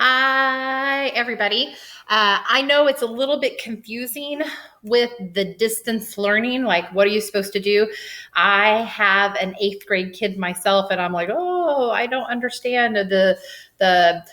Hi, everybody. I know it's a little bit confusing with the distance learning. Like, what are you supposed to do? I have an 8th grade kid myself, and I'm like, oh, I don't understand the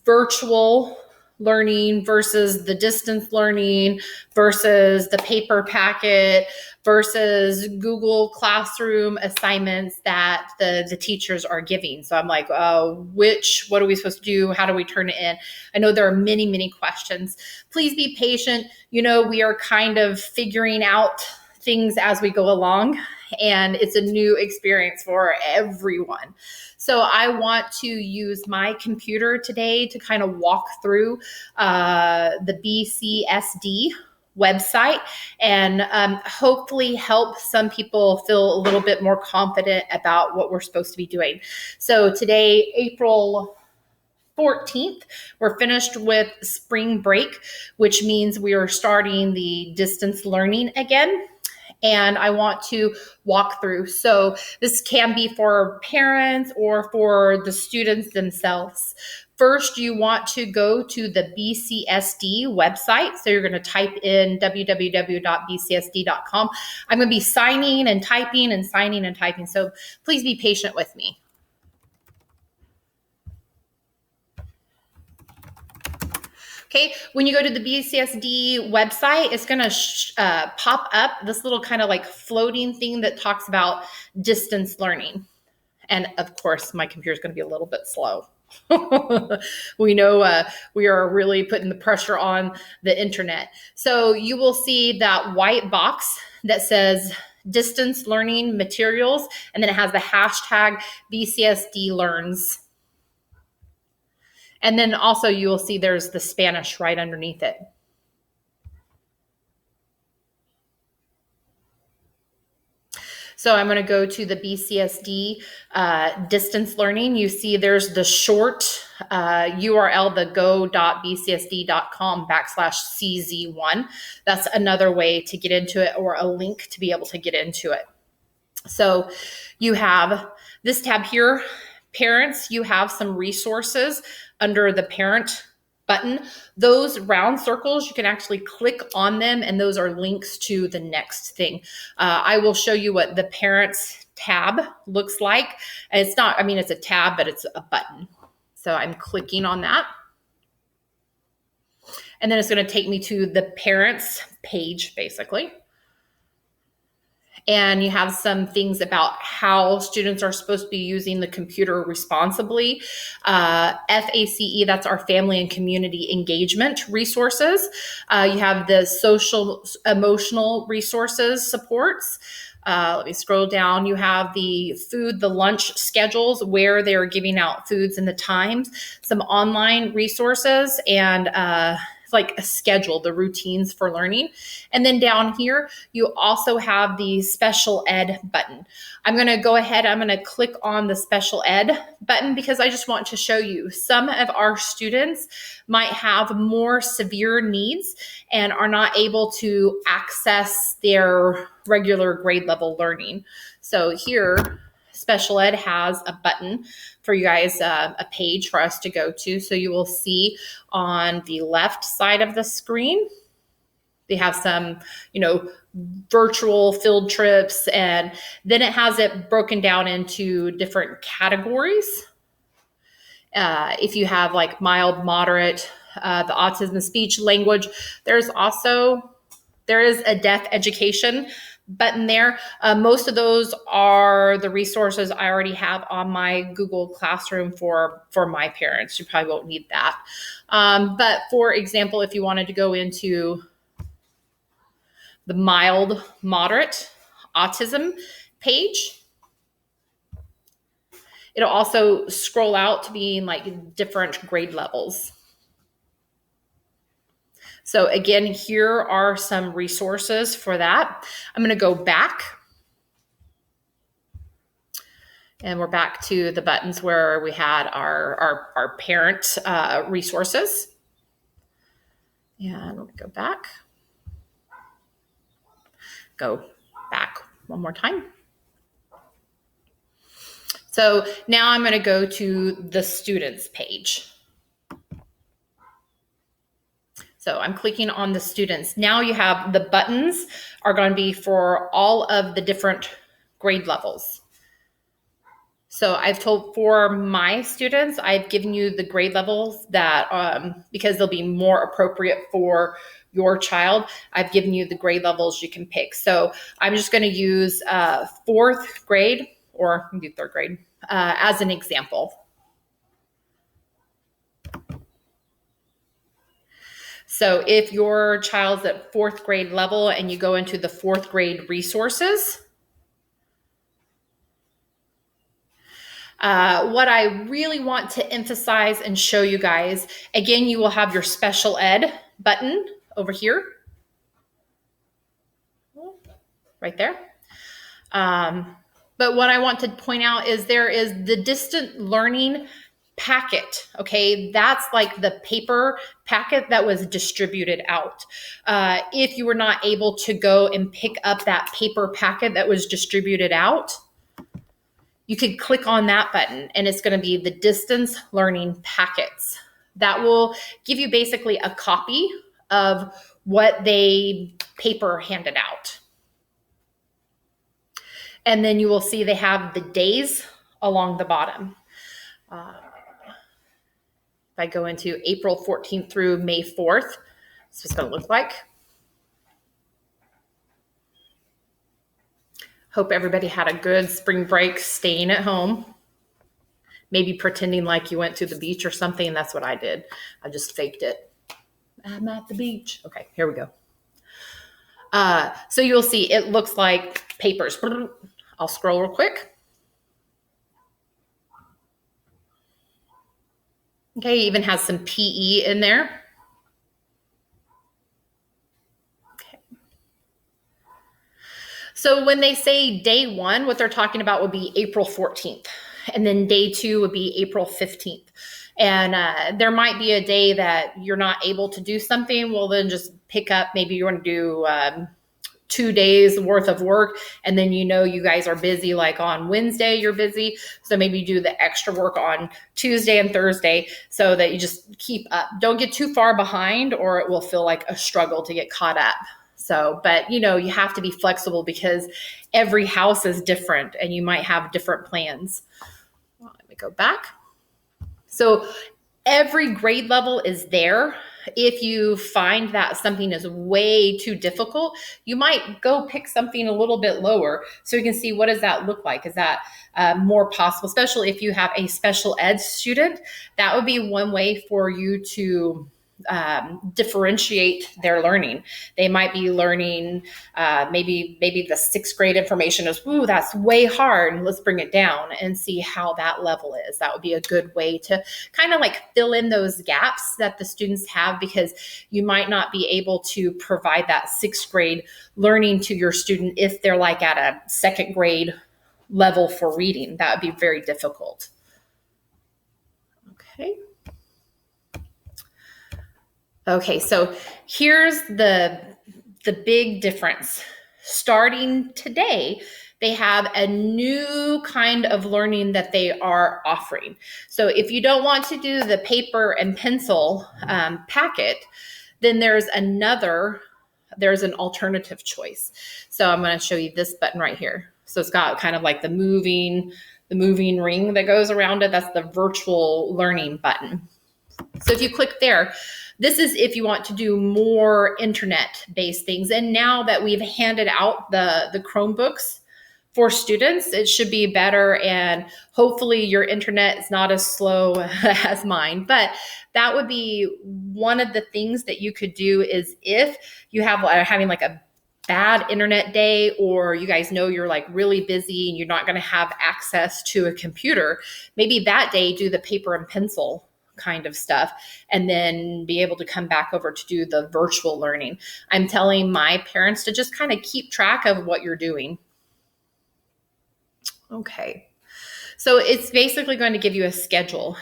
virtual learning versus the distance learning versus the paper packet versus Google Classroom assignments that the teachers are giving. So I'm like, what are we supposed to do? How do we turn it in? I know there are many, many questions. Please be patient. We are kind of figuring out things as we go along, and it's a new experience for everyone. So I want to use my computer today to kind of walk through the BCSD website and hopefully help some people feel a little bit more confident about what we're supposed to be doing. So today, April 14th, we're finished with spring break, which means we are starting the distance learning again. And I want to walk through. So this can be for parents or for the students themselves. First, you want to go to the BCSD website. So you're going to type in www.bcsd.com. I'm going to be signing and typing and signing and typing. So please be patient with me. Okay, when you go to the BCSD website, it's going to pop up this little kind of like floating thing that talks about distance learning. And of course, my computer is going to be a little bit slow. We know we are really putting the pressure on the internet. So you will see that white box that says distance learning materials, and then it has the hashtag BCSD learns. And then also you will see there's the Spanish right underneath it. So I'm going to go to the BCSD distance learning. You see there's the short URL, the go.bcsd.com/CZ1. That's another way to get into it, or a link to be able to get into it. So you have this tab here, parents. You have some resources under the parent button. Those round circles, you can actually click on them, and those are links to the next thing. I will show you what the parents tab looks like. It's a tab, but it's a button. So I'm clicking on that. And then it's going to take me to the parents page, basically. And you have some things about how students are supposed to be using the computer responsibly. FACE, that's our family and community engagement resources. You have the social, emotional resources supports. Let me scroll down. You have the food, the lunch schedules, where they're giving out foods and the times, some online resources, and like a schedule, the routines for learning. And then down here, you also have the special ed button. I'm going to go ahead, I'm going to click on the special ed button because I just want to show you some of our students might have more severe needs and are not able to access their regular grade level learning. So here, special ed has a button for you guys, a page for us to go to. So you will see on the left side of the screen, they have some, virtual field trips, and then it has it broken down into different categories. If you have like mild, moderate, the autism, speech, language, there is a deaf education button there. Most of those are the resources I already have on my Google Classroom for my parents. You probably won't need that. But for example, if you wanted to go into the mild, moderate autism page, it'll also scroll out to being like different grade levels. So again, here are some resources for that. I'm going to go back. And we're back to the buttons where we had our parent resources. And let me go back. Go back one more time. So now I'm going to go to the students page. So I'm clicking on the students. Now you have the buttons are going to be for all of the different grade levels. So I've told for my students, I've given you the grade levels that, because they'll be more appropriate for your child, I've given you the grade levels you can pick. So I'm just going to use fourth grade, or maybe third grade, as an example. So if your child's at fourth grade level and you go into the fourth grade resources, what I really want to emphasize and show you guys, again, you will have your special ed button over here, right there. But what I want to point out is there is the distant learning packet. Okay, that's like the paper packet that was distributed out. If you were not able to go and pick up that paper packet that was distributed out, you could click on that button and it's going to be the distance learning packets. That will give you basically a copy of what they paper handed out. And then you will see they have the days along the bottom. If I go into April 14th through May 4th, this is what it's going to look like. Hope everybody had a good spring break staying at home. Maybe pretending like you went to the beach or something. That's what I did. I just faked it. I'm at the beach. Okay, here we go. So you'll see it looks like papers. I'll scroll real quick. Okay, even has some PE in there. Okay. So when they say day one, what they're talking about would be April 14th. And then day two would be April 15th. And there might be a day that you're not able to do something. Well, then just pick up, maybe you want to do 2 days worth of work. And then you guys are busy, like on Wednesday, you're busy. So maybe you do the extra work on Tuesday and Thursday so that you just keep up. Don't get too far behind or it will feel like a struggle to get caught up. So, but you have to be flexible because every house is different and you might have different plans. Well, let me go back. So every grade level is there. If you find that something is way too difficult, you might go pick something a little bit lower so you can see what does that look like. Is that more possible, especially if you have a special ed student? That would be one way for you to differentiate their learning. They might be learning maybe the sixth grade information is, ooh, that's way hard. Let's bring it down and see how that level is. That would be a good way to kind of like fill in those gaps that the students have, because you might not be able to provide that sixth grade learning to your student if they're like at a second grade level for reading. That would be very difficult. Okay. Okay, so here's the big difference. Starting today, they have a new kind of learning that they are offering. So if you don't want to do the paper and pencil packet, then there's an alternative choice. So I'm going to show you this button right here. So it's got kind of like the moving ring that goes around it. That's the virtual learning button. So if you click there, this is if you want to do more internet-based things. And now that we've handed out the Chromebooks for students, it should be better. And hopefully your internet is not as slow as mine. But that would be one of the things that you could do is if you have having like a bad internet day, or you guys know you're like really busy and you're not going to have access to a computer, maybe that day do the paper and pencil kind of stuff, and then be able to come back over to do the virtual learning. I'm telling my parents to just kind of keep track of what you're doing. Okay. So it's basically going to give you a schedule.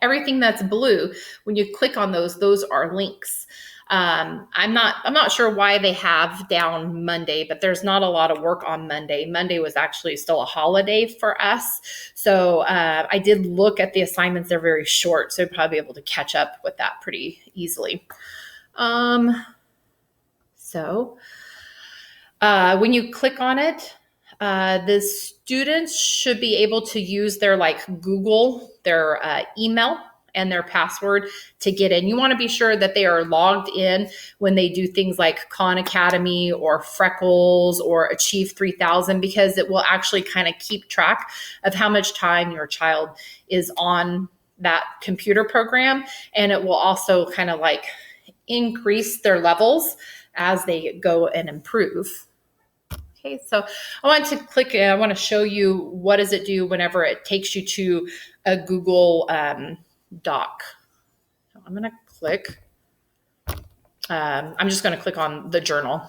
Everything that's blue, when you click on those are links. I'm not sure why they have down Monday, but there's not a lot of work on Monday. Monday was actually still a holiday for us. So I did look at the assignments. They're very short, so you'll probably be able to catch up with that pretty easily. So when you click on it, the students should be able to use their Google, their email and their password to get in. You want to be sure that they are logged in when they do things like Khan Academy or Freckles or Achieve 3000, because it will actually kind of keep track of how much time your child is on that computer program. And it will also kind of increase their levels as they go and improve. Okay, so I want to click, I want to show you what does it do whenever it takes you to a Google Doc. So I'm going to click, I'm just going to click on the journal.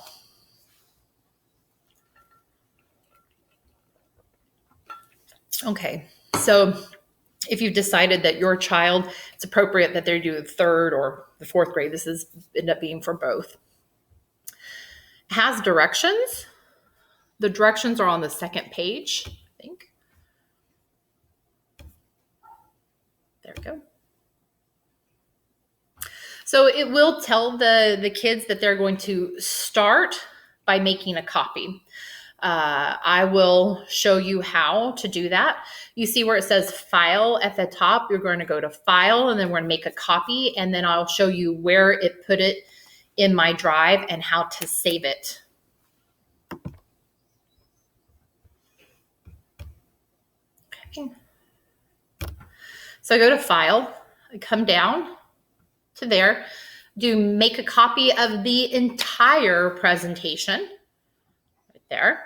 Okay, so if you've decided that your child, it's appropriate that they do the third or the fourth grade, this is end up being for both. It has directions. The directions are on the second page, I think. There we go. So it will tell the kids that they're going to start by making a copy. I will show you how to do that. You see where it says file at the top, you're going to go to file and then we're going to make a copy, and then I'll show you where it put it in my drive and how to save it. Okay. So I go to file, I come down to there, do make a copy of the entire presentation right there.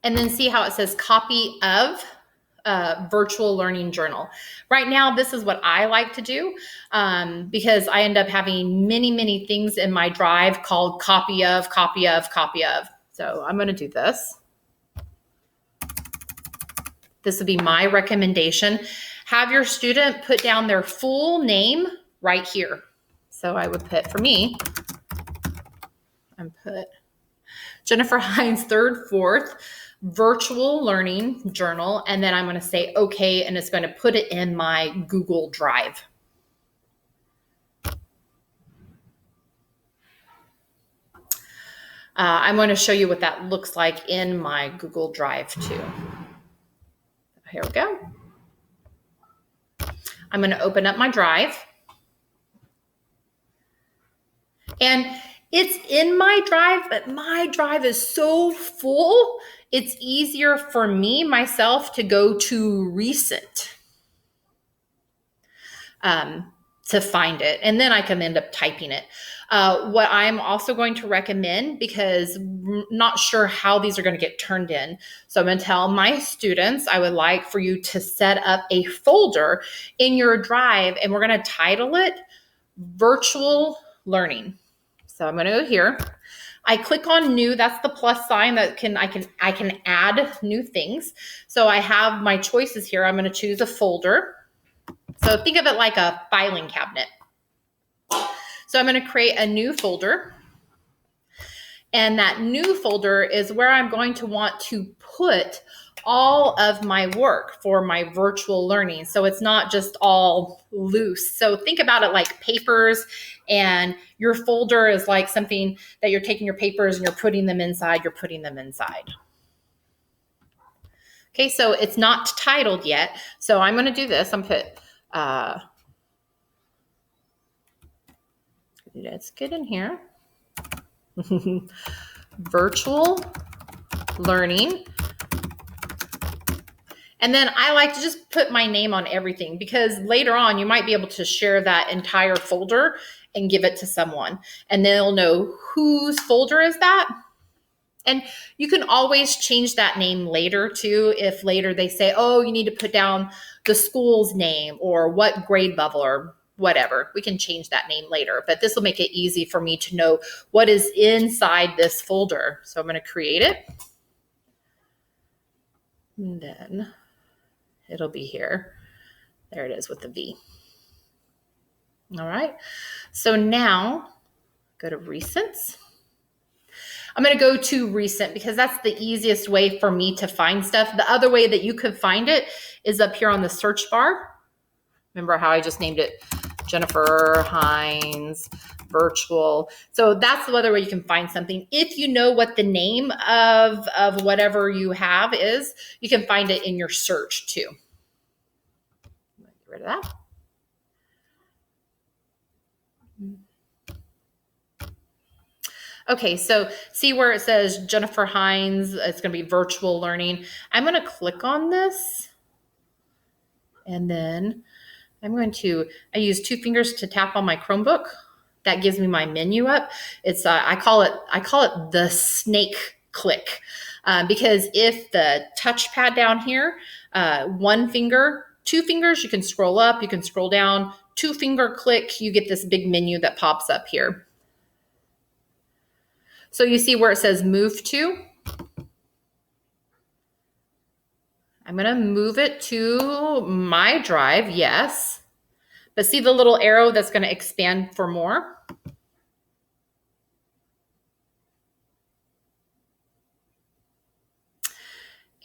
And then see how it says copy of virtual learning journal. Right now, this is what I like to do because I end up having many things in my drive called copy of. So I'm going to do this. This would be my recommendation. Have your student put down their full name right here. So I would put, for me, and put Jennifer Hines, 3rd, 4th, virtual learning journal. And then I'm going to say, okay, and it's going to put it in my Google Drive. I'm going to show you what that looks like in my Google Drive too. Here we go. I'm going to open up my drive. And it's in my drive, but my drive is so full, it's easier for me, myself, to go to recent to find it. And then I can end up typing it. What I'm also going to recommend, because I'm not sure how these are going to get turned in. So I'm going to tell my students, I would like for you to set up a folder in your drive, and we're going to title it Virtual Learning. So I'm going to go here. I click on new. That's the plus sign that I can add new things. So I have my choices here. I'm going to choose a folder. So think of it like a filing cabinet. So I'm going to create a new folder. And that new folder is where I'm going to want to put all of my work for my virtual learning. So it's not just all loose. So think about it like papers, and your folder is like something that you're taking your papers and you're putting them inside. Okay, so it's not titled yet. So I'm going to do this. I'm going to put, let's get in here. Virtual learning. And then I like to just put my name on everything, because later on you might be able to share that entire folder and give it to someone, and they'll know whose folder is that. And you can always change that name later too. If later they say, oh, you need to put down the school's name or what grade level or whatever, we can change that name later. But this will make it easy for me to know what is inside this folder. So I'm going to create it. And then it'll be here. There it is with the V. All right. So now go to recents. I'm going to go to recent because that's the easiest way for me to find stuff. The other way that you could find it is up here on the search bar. Remember how I just named it Jennifer Hines Virtual. So that's the other way you can find something. If you know what the name of whatever you have is, you can find it in your search too. Get rid of that. Okay, so see where it says Jennifer Hines, it's going to be virtual learning. I'm going to click on this, and then I use 2 fingers to tap on my Chromebook. That gives me my menu up. It's I call it the snake click, because if the touchpad down here, 1 finger, 2 fingers, you can scroll up, you can scroll down, 2 finger click, you get this big menu that pops up here. So you see where it says move to. I'm going to move it to my drive, yes. But see the little arrow that's going to expand for more?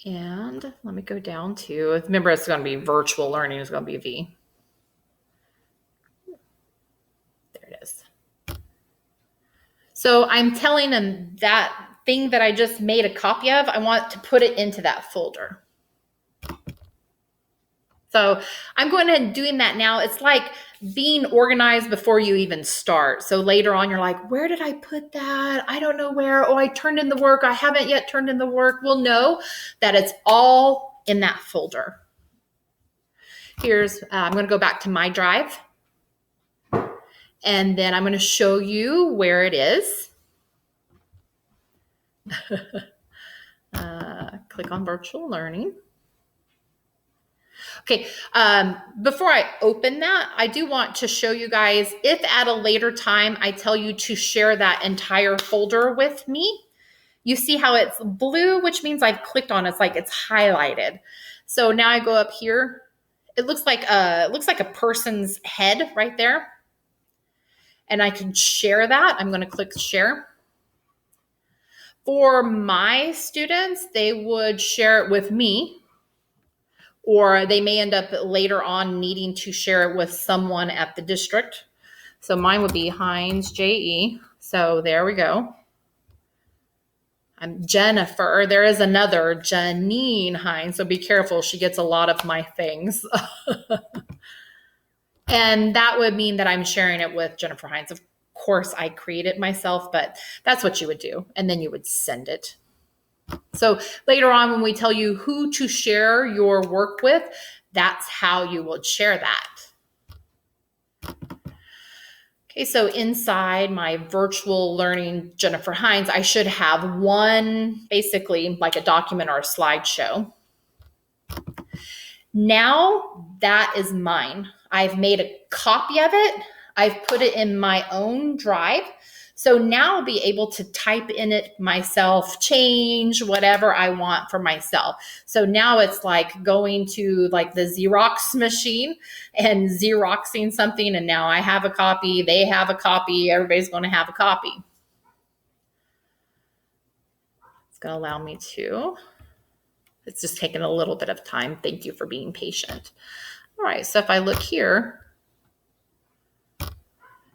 And let me go down to, remember it's going to be virtual learning, it's going to be V. There it is. So I'm telling them that thing that I just made a copy of, I want to put it into that folder. So I'm going ahead and doing that now. It's like being organized before you even start. So later on, you're like, where did I put that? I don't know where. Oh, I turned in the work. I haven't yet turned in the work. We'll know that it's all in that folder. Here's, I'm going to go back to my drive. And then I'm going to show you where it is. Click on virtual learning. Okay, before I open that, I do want to show you guys, if at a later time I tell you to share that entire folder with me, you see how it's blue, which means I've clicked on it. It's like it's highlighted. So now I go up here. It looks like a person's head right there. And I can share that. I'm going to click share. For my students, they would share it with me, or they may end up later on needing to share it with someone at the district. So mine would be Hines JE. So there we go. I'm Jennifer. There is another Janine Hines. So be careful. She gets a lot of my things. And that would mean that I'm sharing it with Jennifer Hines. Of course, I create it myself, but that's what you would do. And then you would send it. So later on, when we tell you who to share your work with, that's how you would share that. Okay, so inside my virtual learning Jennifer Hines, I should have one, basically like a document or a slideshow. Now that is mine. I've made a copy of it. I've put it in my own drive. So now I'll be able to type in it myself, change whatever I want for myself. So now it's like going to like the Xerox machine and Xeroxing something. And now I have a copy, they have a copy, everybody's going to have a copy. It's going to allow me to. It's just taking a little bit of time. Thank you for being patient. All right, so if I look here,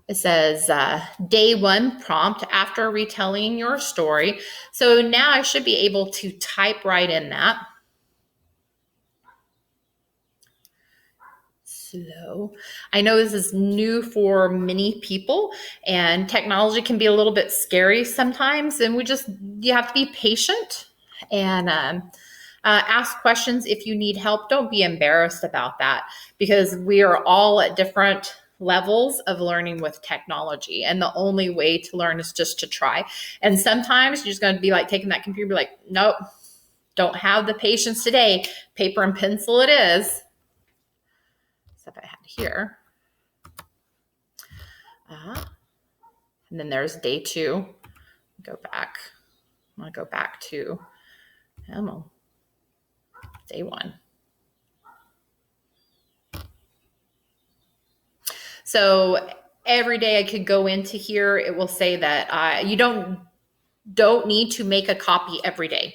it says day 1 prompt after retelling your story. So now I should be able to type right in that. Slow. I know this is new for many people, and technology can be a little bit scary sometimes, and you have to be patient and ask questions if you need help. Don't be embarrassed about that, because we are all at different levels of learning with technology, and the only way to learn is just to try. And sometimes you're just going to be like taking that computer and be like, nope, don't have the patience today. Paper and pencil it is. Stuff I had here. And then there's day 2. Go back. I'm going to go back to day 1. So every day I could go into here, it will say that you don't need to make a copy every day.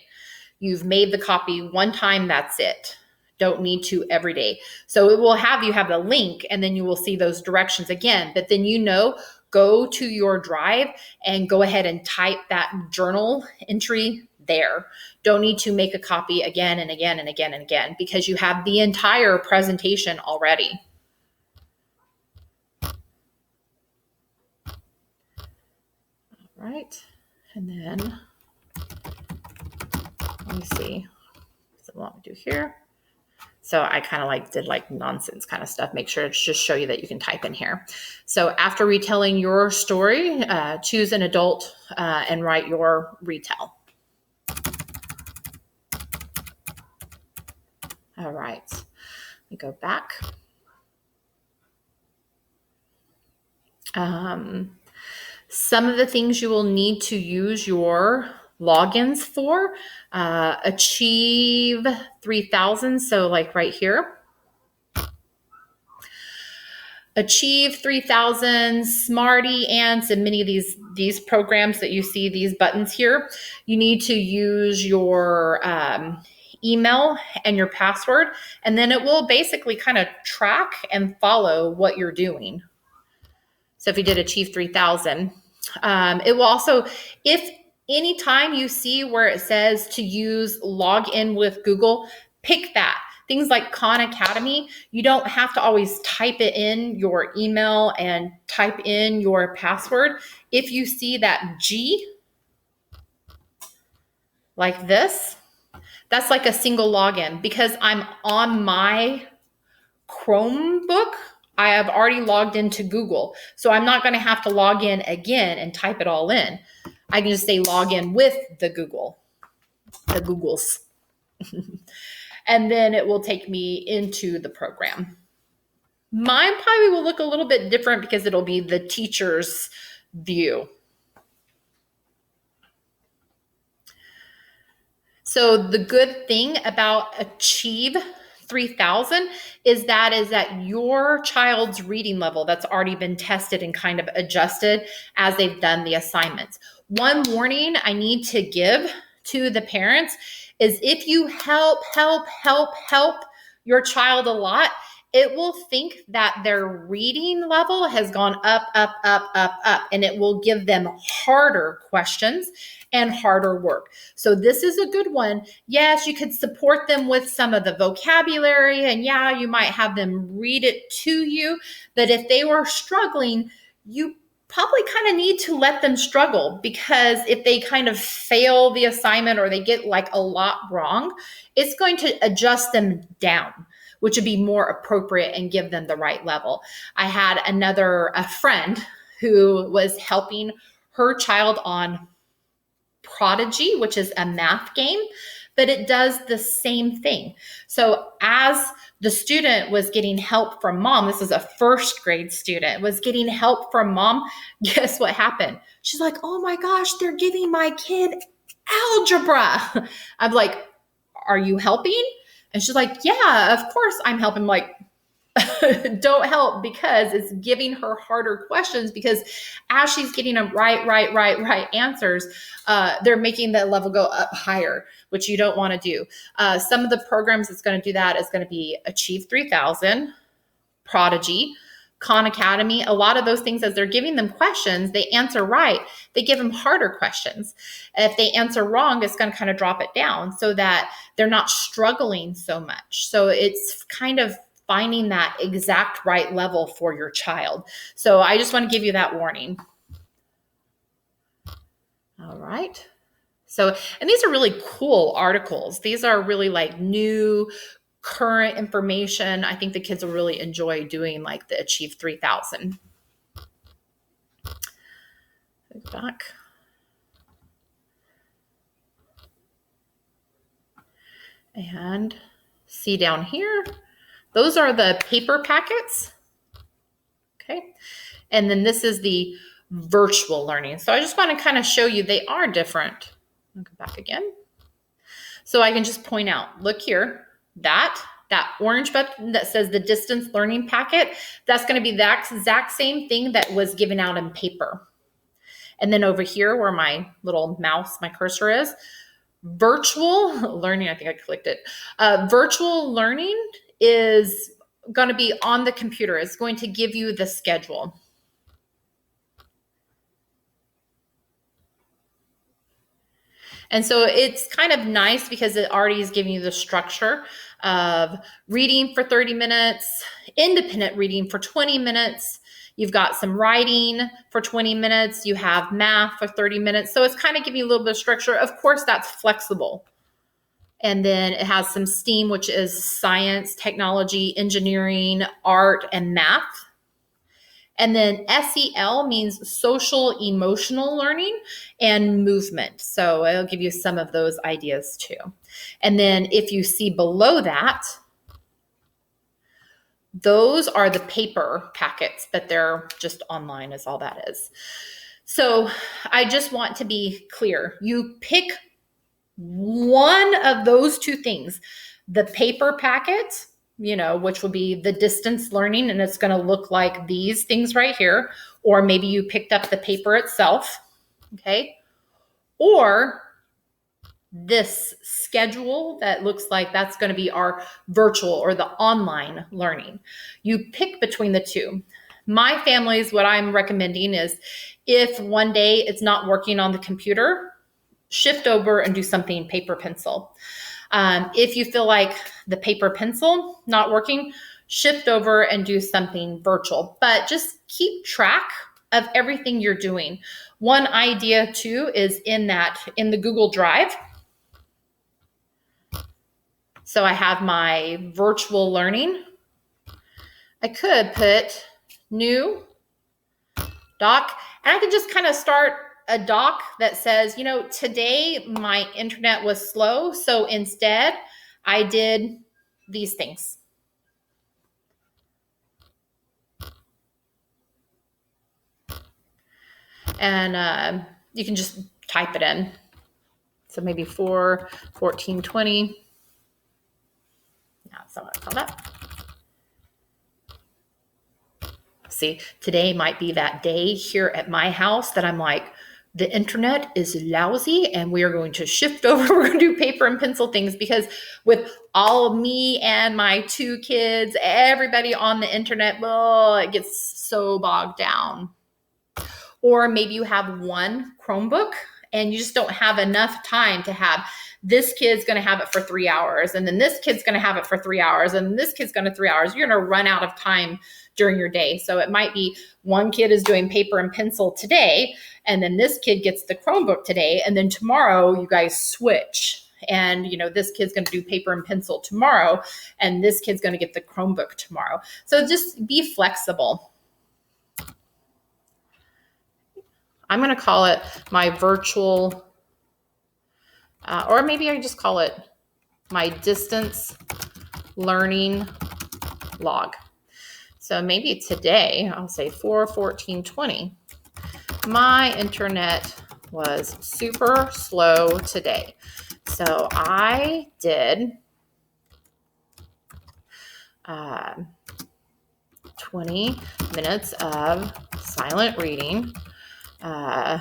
You've made the copy one time, that's it. Don't need to every day. So it will have you have the link, and then you will see those directions again. But then, go to your drive and go ahead and type that journal entry there. Don't need to make a copy again and again and again and again, because you have the entire presentation already. All right. And then let me see what I want to do here. So I kind of did nonsense kind of stuff. Make sure to just show you that you can type in here. So after retelling your story, choose an adult and write your retell. All right, let me go back. Some of the things you will need to use your logins for, Achieve 3000. So right here, Achieve 3000, Smarty Ants, and many of these programs that you see, these buttons here, you need to use your email and your password, and then it will basically kind of track and follow what you're doing. So if you did Achieve 3000, it will also, if anytime you see where it says to use login with Google, pick that. Things like Khan Academy, you don't have to always type it in your email and type in your password. If you see that G like this, that's like a single login. Because I'm on my Chromebook, I have already logged into Google. So I'm not going to have to log in again and type it all in. I can just say log in with the Googles. And then it will take me into the program. Mine probably will look a little bit different because it'll be the teacher's view. So the good thing about Achieve 3000 is that your child's reading level that's already been tested and kind of adjusted as they've done the assignments. One warning I need to give to the parents is if you help your child a lot, it will think that their reading level has gone up, and it will give them harder questions and harder work. So this is a good one. Yes, you could support them with some of the vocabulary, and yeah, you might have them read it to you, but if they were struggling, you probably kind of need to let them struggle, because if they kind of fail the assignment or they get a lot wrong, it's going to adjust them down, which would be more appropriate and give them the right level. I had a friend who was helping her child on Prodigy, which is a math game, but it does the same thing. So as the student was getting help from mom, this is a first grade student, was getting help from mom, guess what happened? She's like, oh my gosh, they're giving my kid algebra. I'm like, are you helping? And she's like, yeah, of course I'm helping. I'm like, don't help, because it's giving her harder questions, because as she's getting a right answers, they're making that level go up higher, which you don't want to do. Some of the programs that's going to do that is going to be Achieve 3000, Prodigy, Khan Academy. A lot of those things, as they're giving them questions, they answer right, they give them harder questions. If they answer wrong, it's going to kind of drop it down so that they're not struggling so much. So it's kind of finding that exact right level for your child. So I just want to give you that warning. All right. So, and these are really cool articles. These are really new current information. I think the kids will really enjoy doing the Achieve 3000. Go back. And see down here, those are the paper packets. Okay. And then this is the virtual learning. So I just want to kind of show you they are different. I'll go back again. So I can just point out, look here, that orange button that says the distance learning packet, that's going to be that exact same thing that was given out in paper. And then over here where my little mouse, my cursor is, Virtual learning, I think I clicked it. Virtual learning is going to be on the computer. It's going to give you the schedule. And so it's kind of nice because it already is giving you the structure of reading for 30 minutes, independent reading for 20 minutes. You've got some writing for 20 minutes. You have math for 30 minutes. So it's kind of giving you a little bit of structure. Of course, that's flexible. And then it has some STEAM, which is science, technology, engineering, art, and math. And then SEL means social emotional learning and movement. So I'll give you some of those ideas too. And then if you see below that, those are the paper packets that they're just online is all that is. So I just want to be clear. You pick one of those two things, the paper packet, which will be the distance learning, and it's going to look like these things right here, or maybe you picked up the paper itself, okay? Or this schedule that looks like that's going to be our virtual or the online learning. You pick between the two. My family's, what I'm recommending is if one day it's not working on the computer, shift over and do something paper pencil. If you feel like the paper pencil not working, shift over and do something virtual. But just keep track of everything you're doing. One idea too is in the Google Drive. So I have my virtual learning. I could put new doc, and I could just kind of start a doc that says, today my internet was slow, so instead I did these things. And you can just type it in. So maybe 4/14/20. No, it's not what I call that. See, today might be that day here at my house that I'm like, the internet is lousy and we are going to shift over. We're going to do paper and pencil things because with all of me and my 2 kids, everybody on the internet, it gets so bogged down. Or maybe you have one Chromebook and you just don't have enough time to have this kid's going to have it for 3 hours. And then this kid's going to have it for 3 hours. And this kid's going to 3 hours. You're going to run out of time during your day. So it might be one kid is doing paper and pencil today, and then this kid gets the Chromebook today, and then tomorrow you guys switch. And, this kid's going to do paper and pencil tomorrow, and this kid's going to get the Chromebook tomorrow. So just be flexible. I'm going to call it my virtual, or maybe I just call it my distance learning log. So maybe today, I'll say 4/14/20. My internet was super slow today. So I did 20 minutes of silent reading. So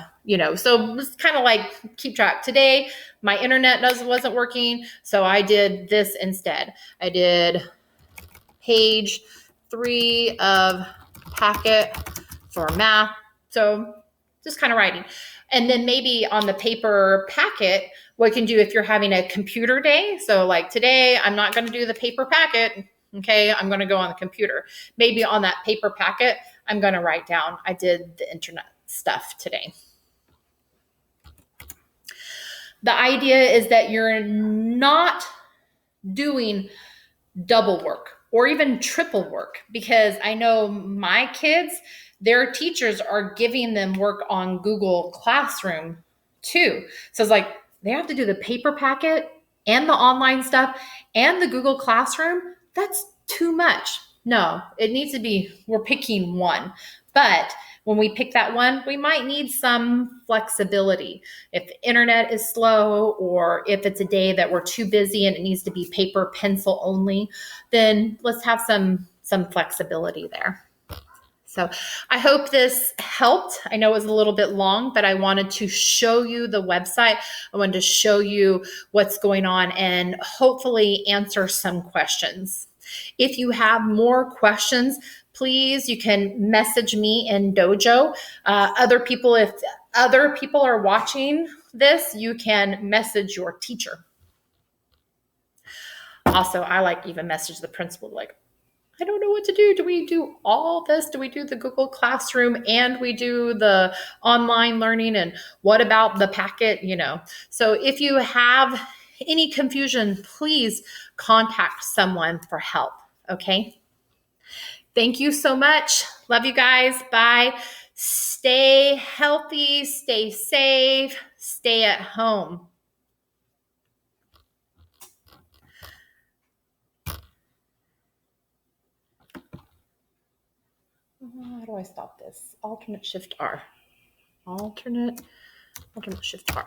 it's kind of like keep track. Today, my internet wasn't working, so I did this instead. I did page 3 of packet for math. So just kind of writing. And then maybe on the paper packet, what you can do if you're having a computer day. So like today, I'm not going to do the paper packet. Okay, I'm going to go on the computer. Maybe on that paper packet, I'm going to write down, I did the internet stuff today. The idea is that you're not doing double work or even triple work, because I know my kids, their teachers are giving them work on Google Classroom too. So it's like they have to do the paper packet and the online stuff and the Google Classroom. That's too much. No, it needs to be, we're picking one. But when we pick that one, we might need some flexibility. If the internet is slow, or if it's a day that we're too busy and it needs to be paper pencil only, then let's have some flexibility there. So I hope this helped. I know it was a little bit long, but I wanted to show you the website. I wanted to show you what's going on and hopefully answer some questions. If you have more questions, please, you can message me in Dojo. If other people are watching this, you can message your teacher. Also, I even message the principal, I don't know what to do. Do we do all this? Do we do the Google Classroom and we do the online learning? And what about the packet? So if you have any confusion, please contact someone for help. Okay. Thank you so much. Love you guys. Bye. Stay healthy, stay safe, stay at home. How do I stop this? Alternate Shift R. Alternate Shift R.